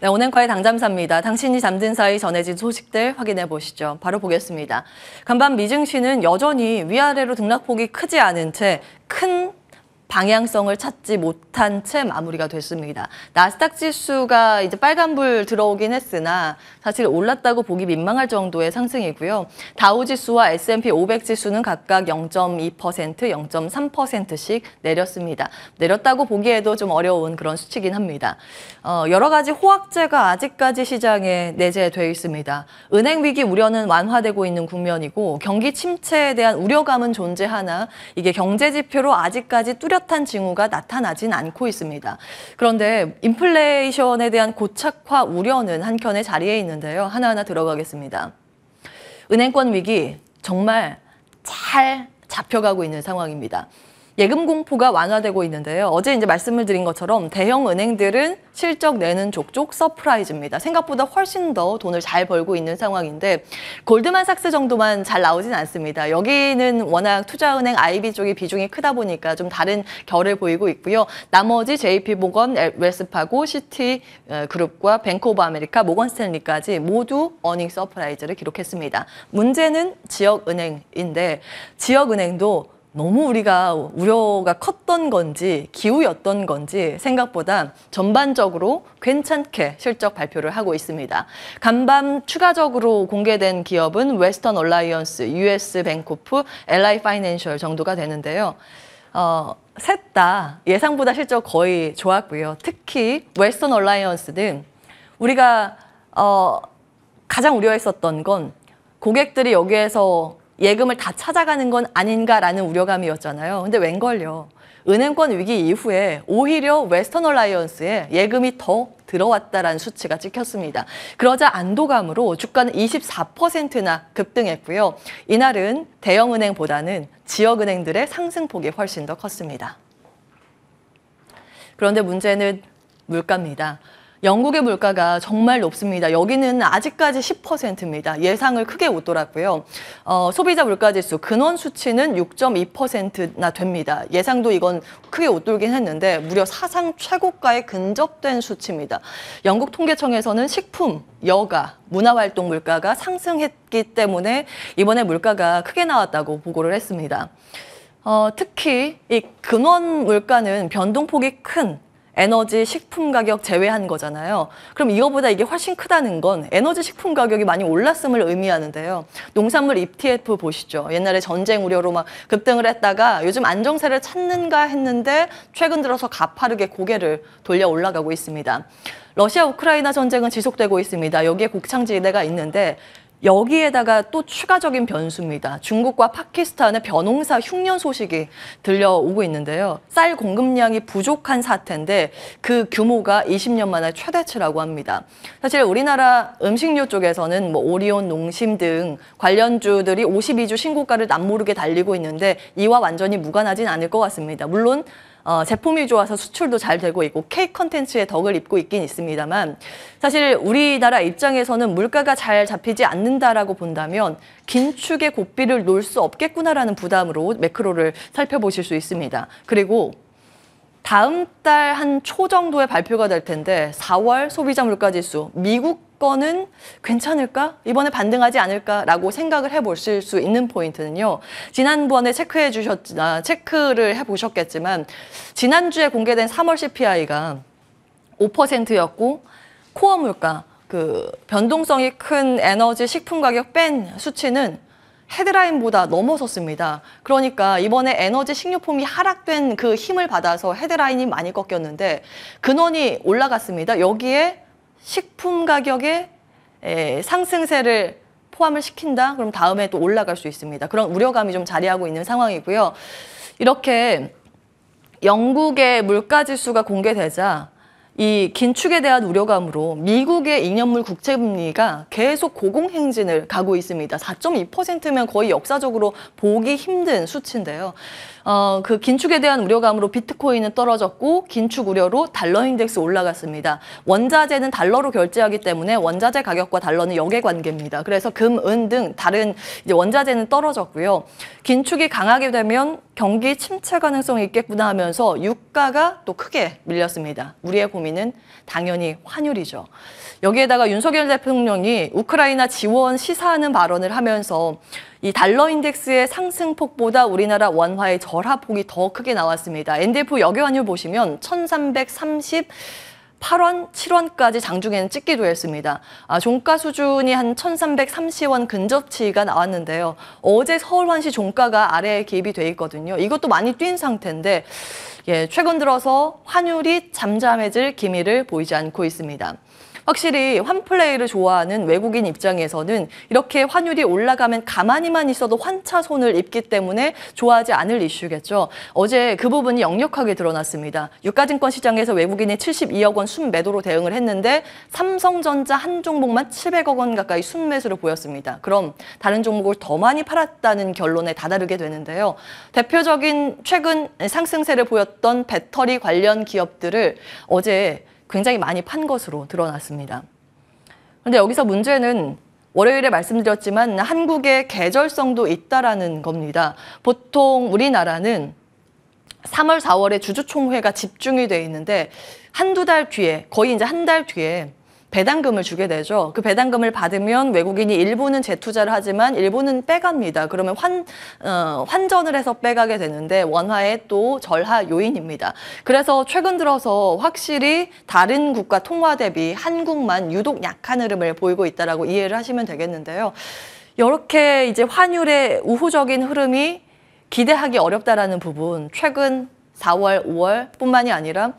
네, 은행과의 당잠사입니다. 당신이 잠든 사이 전해진 소식들 확인해 보시죠. 바로 보겠습니다. 간밤 미증시는 여전히 위아래로 등락폭이 크지 않은 채 큰 방향성을 찾지 못한 채 마무리가 됐습니다. 나스닥 지수가 이제 빨간불 들어오긴 했으나 사실 올랐다고 보기 민망할 정도의 상승이고요. 다우 지수와 S&P 500 지수는 각각 0.2%, 0.3%씩 내렸습니다. 내렸다고 보기에도 좀 어려운 그런 수치긴 합니다. 여러 가지 호황제가 아직까지 시장에 내재되어 있습니다. 은행 위기 우려는 완화되고 있는 국면이고 경기 침체에 대한 우려감은 존재하나 이게 경제 지표로 아직까지 뚜렷한 징후가 나타나진 않고 있습니다. 그런데 인플레이션에 대한 고착화 우려는 한켠에 자리해 있는데요. 하나하나 들어가겠습니다. 은행권 위기 정말 잘 잡혀가고 있는 상황입니다. 예금 공포가 완화되고 있는데요. 어제 이제 말씀을 드린 것처럼 대형 은행들은 실적 내는 족족 서프라이즈입니다. 생각보다 훨씬 더 돈을 잘 벌고 있는 상황인데 골드만삭스 정도만 잘 나오진 않습니다. 여기는 워낙 투자은행 IB 쪽이 비중이 크다 보니까 좀 다른 결을 보이고 있고요. 나머지 JP모건, 웰스파고, 시티그룹과 뱅크 오브 아메리카, 모건 스탠리까지 모두 어닝 서프라이즈를 기록했습니다. 문제는 지역은행인데 지역은행도 너무 우리가 우려가 컸던 건지 기우였던 건지 생각보다 전반적으로 괜찮게 실적 발표를 하고 있습니다. 간밤 추가적으로 공개된 기업은 웨스턴 얼라이언스, US 뱅코프, LI 파이낸셜 정도가 되는데요. 셋 다 예상보다 실적 거의 좋았고요. 특히 웨스턴 얼라이언스는 우리가 가장 우려했었던 건 고객들이 여기에서 예금을 다 찾아가는 건 아닌가라는 우려감이었잖아요. 근데 웬걸요. 은행권 위기 이후에 오히려 웨스턴 얼라이언스에 예금이 더 들어왔다라는 수치가 찍혔습니다. 그러자 안도감으로 주가는 24%나 급등했고요. 이날은 대형은행보다는 지역은행들의 상승폭이 훨씬 더 컸습니다. 그런데 문제는 물가입니다. 영국의 물가가 정말 높습니다. 여기는 아직까지 10%입니다. 예상을 크게 웃돌았고요. 소비자 물가지수 근원 수치는 6.2%나 됩니다. 예상도 이건 크게 웃돌긴 했는데 무려 사상 최고가에 근접된 수치입니다. 영국 통계청에서는 식품, 여가, 문화활동 물가가 상승했기 때문에 이번에 물가가 크게 나왔다고 보고를 했습니다. 특히 이 근원 물가는 변동폭이 큰 에너지, 식품 가격 제외한 거잖아요. 그럼 이거보다 이게 훨씬 크다는 건 에너지, 식품 가격이 많이 올랐음을 의미하는데요. 농산물 ETF 보시죠. 옛날에 전쟁 우려로 막 급등을 했다가 요즘 안정세를 찾는가 했는데 최근 들어서 가파르게 고개를 돌려 올라가고 있습니다. 러시아 우크라이나 전쟁은 지속되고 있습니다. 여기에 곡창지대가 있는데 여기에다가 또 추가적인 변수입니다. 중국과 파키스탄의 벼농사 흉년 소식이 들려오고 있는데요. 쌀 공급량이 부족한 사태인데 그 규모가 20년 만에 최대치라고 합니다. 사실 우리나라 음식료 쪽에서는 뭐 오리온, 농심 등 관련주들이 52주 신고가를 남모르게 달리고 있는데 이와 완전히 무관하진 않을 것 같습니다. 물론 제품이 좋아서 수출도 잘 되고 있고 K 컨텐츠에 덕을 입고 있긴 있습니다만 사실 우리나라 입장에서는 물가가 잘 잡히지 않는다라고 본다면 긴축의 고삐를 놓을 수 없겠구나라는 부담으로 매크로를 살펴보실 수 있습니다. 그리고 다음 달 한 초 정도에 발표가 될 텐데 4월 소비자 물가지수 미국 거는 괜찮을까? 이번에 반등하지 않을까라고 생각을 해보실 수 있는 포인트는요. 지난번에 체크를 해보셨겠지만 지난주에 공개된 3월 CPI가 5%였고 코어 물가, 그 변동성이 큰 에너지, 식품 가격 뺀 수치는 헤드라인보다 넘어섰습니다. 그러니까 이번에 에너지 식료품이 하락된 그 힘을 받아서 헤드라인이 많이 꺾였는데 근원이 올라갔습니다. 여기에 식품 가격의 상승세를 포함을 시킨다? 그럼 다음에 또 올라갈 수 있습니다. 그런 우려감이 좀 자리하고 있는 상황이고요. 이렇게 영국의 물가지수가 공개되자 이 긴축에 대한 우려감으로 미국의 2년물 국채금리가 계속 고공행진을 가고 있습니다. 4.2%면 거의 역사적으로 보기 힘든 수치인데요. 그 긴축에 대한 우려감으로 비트코인은 떨어졌고 긴축 우려로 달러 인덱스 올라갔습니다. 원자재는 달러로 결제하기 때문에 원자재 가격과 달러는 역외관계입니다. 그래서 금, 은 등 다른 이제 원자재는 떨어졌고요. 긴축이 강하게 되면 경기 침체 가능성이 있겠구나 하면서 유가가 또 크게 밀렸습니다. 우리의 고민 의미는 당연히 환율이죠. 여기에다가 윤석열 대통령이 우크라이나 지원 시사하는 발언을 하면서 이 달러 인덱스의 상승폭보다 우리나라 원화의 절하폭이 더 크게 나왔습니다. NDF 역외환율 보시면 1338원, 7원까지 장중에는 찍기도 했습니다. 종가 수준이 한 1330원 근접치가 나왔는데요. 어제 서울환시 종가가 아래에 기입이 돼 있거든요. 이것도 많이 뛴 상태인데 최근 들어서 환율이 잠잠해질 기미를 보이지 않고 있습니다. 확실히 환플레이를 좋아하는 외국인 입장에서는 이렇게 환율이 올라가면 가만히만 있어도 환차손을 입기 때문에 좋아하지 않을 이슈겠죠. 어제 그 부분이 역력하게 드러났습니다. 유가증권 시장에서 외국인이 72억 원 순매도로 대응을 했는데 삼성전자 한 종목만 700억 원 가까이 순매수를 보였습니다. 그럼 다른 종목을 더 많이 팔았다는 결론에 다다르게 되는데요. 대표적인 최근 상승세를 보였던 배터리 관련 기업들을 어제 굉장히 많이 판 것으로 드러났습니다. 그런데 여기서 문제는 월요일에 말씀드렸지만 한국의 계절성도 있다라는 겁니다. 보통 우리나라는 3월, 4월에 주주총회가 집중이 돼 있는데 한두 달 뒤에, 거의 이제 한 달 뒤에 배당금을 주게 되죠. 그 배당금을 받으면 외국인이 일부는 재투자를 하지만 일부는 빼갑니다. 그러면 환전을 해서 빼가게 되는데 원화의 또 절하 요인입니다. 그래서 최근 들어서 확실히 다른 국가 통화 대비 한국만 유독 약한 흐름을 보이고 있다라고 이해를 하시면 되겠는데요. 이렇게 이제 환율의 우호적인 흐름이 기대하기 어렵다라는 부분, 최근 4월, 5월 뿐만이 아니라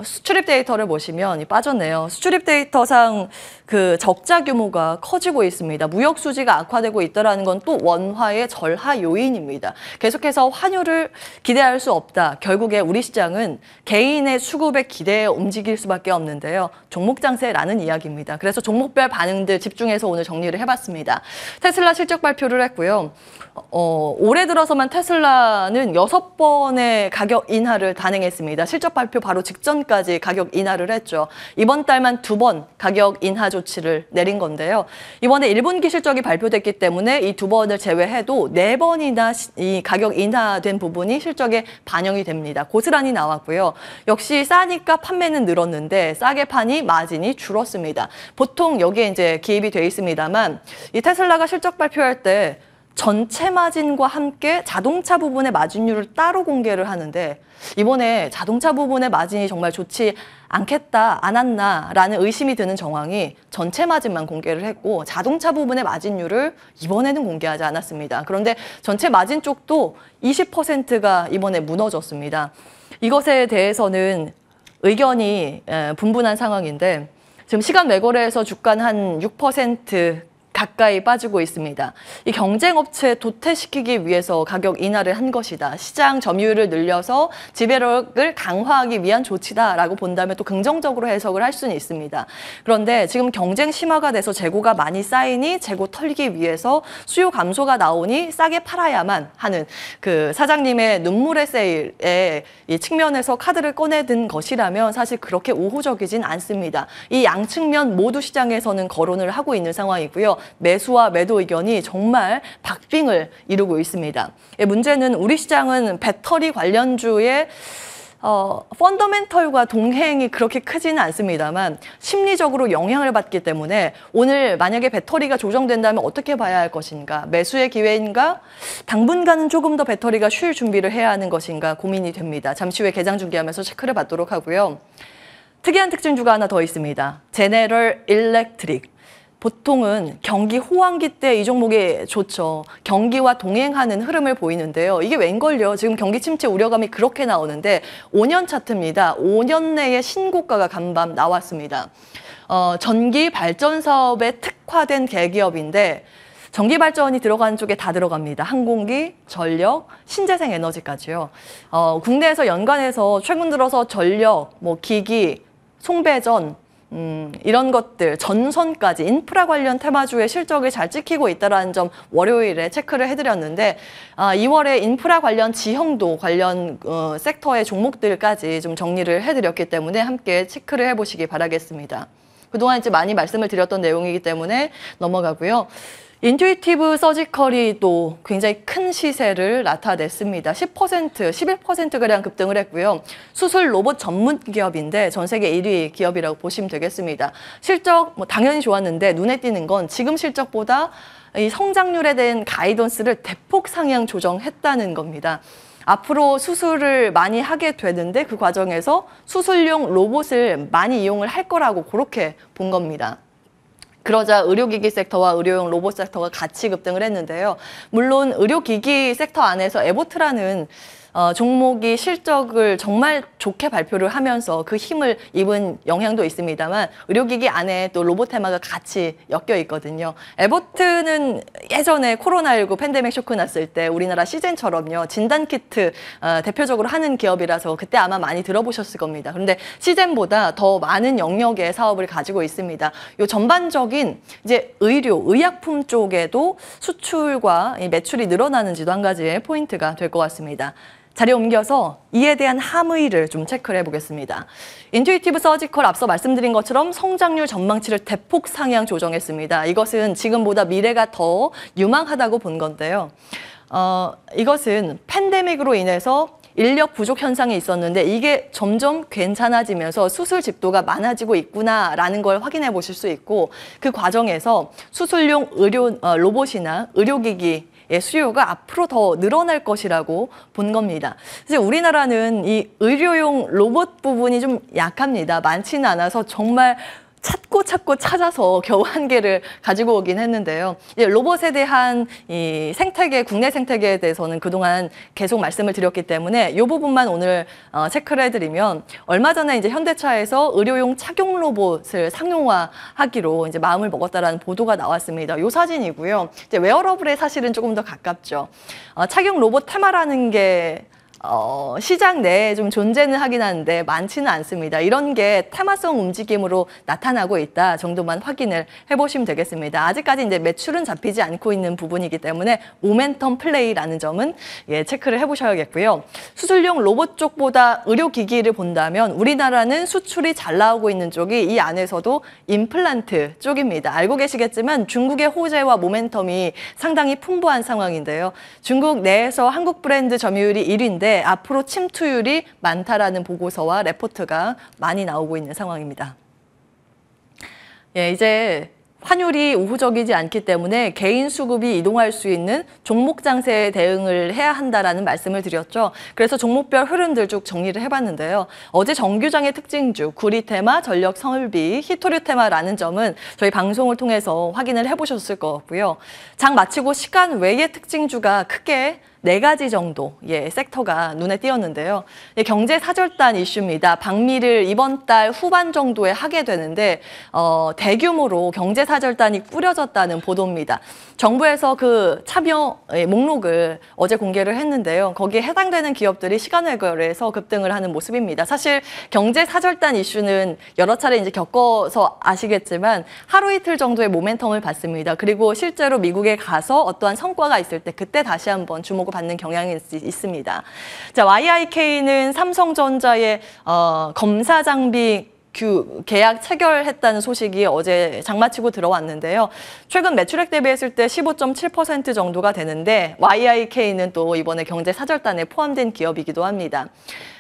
수출입 데이터를 보시면 빠졌네요. 수출입 데이터상 그 적자 규모가 커지고 있습니다. 무역 수지가 악화되고 있다는 건 또 원화의 절하 요인입니다. 계속해서 환율을 기대할 수 없다. 결국에 우리 시장은 개인의 수급에 기대에 움직일 수밖에 없는데요. 종목 장세라는 이야기입니다. 그래서 종목별 반응들 집중해서 오늘 정리를 해봤습니다. 테슬라 실적 발표를 했고요. 올해 들어서만 테슬라는 6번의 가격 인하를 단행했습니다. 실적 발표 바로 직전까지 가격 인하를 했죠. 이번 달만 2번 가격 인하 조치를 내린 건데요. 이번에 1분기 실적이 발표됐기 때문에 이 2번을 제외해도 4번이나 이 가격 인하된 부분이 실적에 반영이 됩니다. 고스란히 나왔고요. 역시 싸니까 판매는 늘었는데 싸게 파니 마진이 줄었습니다. 보통 여기에 이제 기입이 돼 있습니다만 이 테슬라가 실적 발표할 때 전체 마진과 함께 자동차 부분의 마진율을 따로 공개를 하는데 이번에 자동차 부분의 마진이 정말 좋지 않겠다, 않았나라는 의심이 드는 정황이 전체 마진만 공개를 했고 자동차 부분의 마진율을 이번에는 공개하지 않았습니다. 그런데 전체 마진 쪽도 20%가 이번에 무너졌습니다. 이것에 대해서는 의견이 분분한 상황인데 지금 시간 매거래에서 주가는 한 6% 가까이 빠지고 있습니다. 이 경쟁업체 도태시키기 위해서 가격 인하를 한 것이다. 시장 점유율을 늘려서 지배력을 강화하기 위한 조치다라고 본다면 또 긍정적으로 해석을 할 수는 있습니다. 그런데 지금 경쟁 심화가 돼서 재고가 많이 쌓이니 재고 털기 위해서 수요 감소가 나오니 싸게 팔아야만 하는 그 사장님의 눈물의 세일의 이 측면에서 카드를 꺼내든 것이라면 사실 그렇게 우호적이진 않습니다. 이 양측면 모두 시장에서는 거론을 하고 있는 상황이고요. 매수와 매도 의견이 정말 박빙을 이루고 있습니다. 문제는 우리 시장은 배터리 관련주의 펀더멘털과 동행이 그렇게 크지는 않습니다만 심리적으로 영향을 받기 때문에 오늘 만약에 배터리가 조정된다면 어떻게 봐야 할 것인가? 매수의 기회인가? 당분간은 조금 더 배터리가 쉴 준비를 해야 하는 것인가 고민이 됩니다. 잠시 후에 개장 중계하면서 체크를 받도록 하고요. 특이한 특징주가 하나 더 있습니다. 제네럴 일렉트릭. 보통은 경기 호황기 때 이 종목이 좋죠. 경기와 동행하는 흐름을 보이는데요. 이게 웬걸요? 지금 경기 침체 우려감이 그렇게 나오는데 5년 차트입니다. 5년 내에 신고가가 간밤 나왔습니다. 전기 발전 사업에 특화된 대기업인데 전기 발전이 들어가는 쪽에 다 들어갑니다. 항공기, 전력, 신재생 에너지까지요. 국내에서 연관해서 최근 들어서 전력, 기기, 송배전 이런 것들, 전선까지 인프라 관련 테마주의 실적이 잘 찍히고 있다는 점 월요일에 체크를 해드렸는데 2월에 인프라 관련 지형도 관련 섹터의 종목들까지 좀 정리를 해드렸기 때문에 함께 체크를 해보시기 바라겠습니다. 그동안 이제 많이 말씀을 드렸던 내용이기 때문에 넘어가고요. 인투이티브 서지컬이 또 굉장히 큰 시세를 나타냈습니다. 10%, 11%가량 급등을 했고요. 수술 로봇 전문 기업인데 전 세계 1위 기업이라고 보시면 되겠습니다. 실적 뭐 당연히 좋았는데 눈에 띄는 건 지금 실적보다 이 성장률에 대한 가이던스를 대폭 상향 조정했다는 겁니다. 앞으로 수술을 많이 하게 되는데 그 과정에서 수술용 로봇을 많이 이용을 할 거라고 그렇게 본 겁니다. 그러자 의료기기 섹터와 의료용 로봇 섹터가 같이 급등을 했는데요. 물론 의료기기 섹터 안에서 에보트라는 종목이 실적을 정말 좋게 발표를 하면서 그 힘을 입은 영향도 있습니다만 의료기기 안에 또 로봇 테마가 같이 엮여 있거든요. 에보트는 예전에 코로나19 팬데믹 쇼크 났을 때 우리나라 시젠처럼요. 진단키트 대표적으로 하는 기업이라서 그때 아마 많이 들어보셨을 겁니다. 그런데 시젠보다 더 많은 영역의 사업을 가지고 있습니다. 요 전반적인 이제 의약품 쪽에도 수출과 매출이 늘어나는지도 한 가지의 포인트가 될 것 같습니다. 자리 옮겨서 이에 대한 함의를 좀 체크를 해보겠습니다. 인투이티브 서지컬 앞서 말씀드린 것처럼 성장률 전망치를 대폭 상향 조정했습니다. 이것은 지금보다 미래가 더 유망하다고 본 건데요. 이것은 팬데믹으로 인해서 인력 부족 현상이 있었는데 이게 점점 괜찮아지면서 수술 집도가 많아지고 있구나라는 걸 확인해 보실 수 있고 그 과정에서 수술용 로봇이나 의료기기 수요가 앞으로 더 늘어날 것이라고 본 겁니다. 사실 우리나라는 이 의료용 로봇 부분이 좀 약합니다. 많지는 않아서 정말 찾고 찾아서 겨우 한 개를 가지고 오긴 했는데요. 로봇에 대한 이 생태계, 국내 생태계에 대해서는 그동안 계속 말씀을 드렸기 때문에 이 부분만 오늘 체크를 해드리면 얼마 전에 이제 현대차에서 의료용 착용 로봇을 상용화하기로 이제 마음을 먹었다라는 보도가 나왔습니다. 이 사진이고요. 이제 웨어러블에 사실은 조금 더 가깝죠. 착용 로봇 테마라는 게 시장 내에 좀 존재는 하긴 하는데 많지는 않습니다. 이런 게 테마성 움직임으로 나타나고 있다 정도만 확인을 해보시면 되겠습니다. 아직까지 이제 매출은 잡히지 않고 있는 부분이기 때문에 모멘텀 플레이라는 점은 체크를 해보셔야겠고요. 수술용 로봇 쪽보다 의료기기를 본다면 우리나라는 수출이 잘 나오고 있는 쪽이 이 안에서도 임플란트 쪽입니다. 알고 계시겠지만 중국의 호재와 모멘텀이 상당히 풍부한 상황인데요. 중국 내에서 한국 브랜드 점유율이 1위인데 앞으로 침투율이 많다라는 보고서와 레포트가 많이 나오고 있는 상황입니다. 이제 환율이 우호적이지 않기 때문에 개인 수급이 이동할 수 있는 종목 장세에 대응을 해야 한다라는 말씀을 드렸죠. 그래서 종목별 흐름들 쭉 정리를 해봤는데요. 어제 정규장의 특징주, 구리 테마, 전력 설비, 히토류 테마라는 점은 저희 방송을 통해서 확인을 해보셨을 것 같고요. 장 마치고 시간 외의 특징주가 크게 4가지 정도 섹터가 눈에 띄었는데요. 경제 사절단 이슈입니다. 방미를 이번 달 후반 정도에 하게 되는데 대규모로 경제 사절단이 꾸려졌다는 보도입니다. 정부에서 그 참여 목록을 어제 공개를 했는데요. 거기에 해당되는 기업들이 시간외거래에서 급등을 하는 모습입니다. 사실 경제 사절단 이슈는 여러 차례 이제 겪어서 아시겠지만 하루 이틀 정도의 모멘텀을 받습니다. 그리고 실제로 미국에 가서 어떠한 성과가 있을 때 그때 다시 한번 주목을 받는 경향이 있습니다. 자, YIK는 삼성전자의 검사 장비 계약 체결했다는 소식이 어제 장마치고 들어왔는데요. 최근 매출액 대비했을 때 15.7% 정도가 되는데 YIK는 또 이번에 경제 사절단에 포함된 기업이기도 합니다.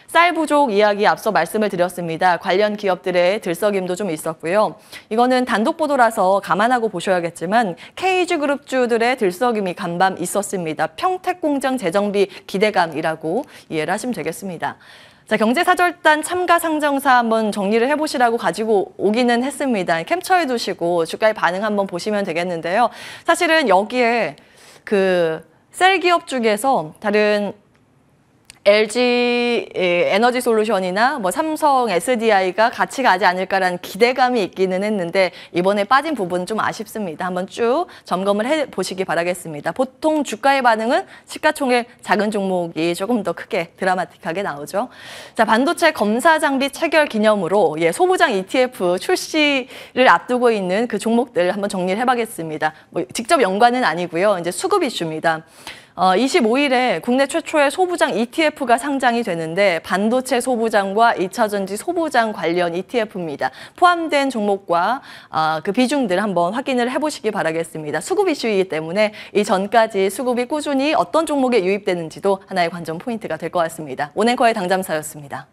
쌀 부족 이야기 앞서 말씀을 드렸습니다. 관련 기업들의 들썩임도 좀 있었고요. 이거는 단독 보도라서 감안하고 보셔야겠지만 KG그룹주들의 들썩임이 간밤 있었습니다. 평택공장 재정비 기대감이라고 이해를 하시면 되겠습니다. 자, 경제사절단 참가 상정사 한번 정리를 해보시라고 가지고 오기는 했습니다. 캡처해 두시고 주가의 반응 한번 보시면 되겠는데요. 사실은 여기에 그 셀 기업 중에서 다른 LG 에너지 솔루션이나 뭐 삼성 SDI가 같이 가지 않을까라는 기대감이 있기는 했는데 이번에 빠진 부분은 좀 아쉽습니다. 한번 쭉 점검을 해보시기 바라겠습니다. 보통 주가의 반응은 시가총액 작은 종목이 조금 더 크게 드라마틱하게 나오죠. 자, 반도체 검사 장비 체결 기념으로 소부장 ETF 출시를 앞두고 있는 그 종목들 한번 정리를 해보겠습니다. 뭐 직접 연관은 아니고요. 이제 수급 이슈입니다. 25일에 국내 최초의 소부장 ETF가 상장이 되는데 반도체 소부장과 2차전지 소부장 관련 ETF입니다. 포함된 종목과 그 비중들 한번 확인을 해보시기 바라겠습니다. 수급 이슈이기 때문에 이 전까지 수급이 꾸준히 어떤 종목에 유입되는지도 하나의 관전 포인트가 될 것 같습니다. 온앵커의 당잠사였습니다.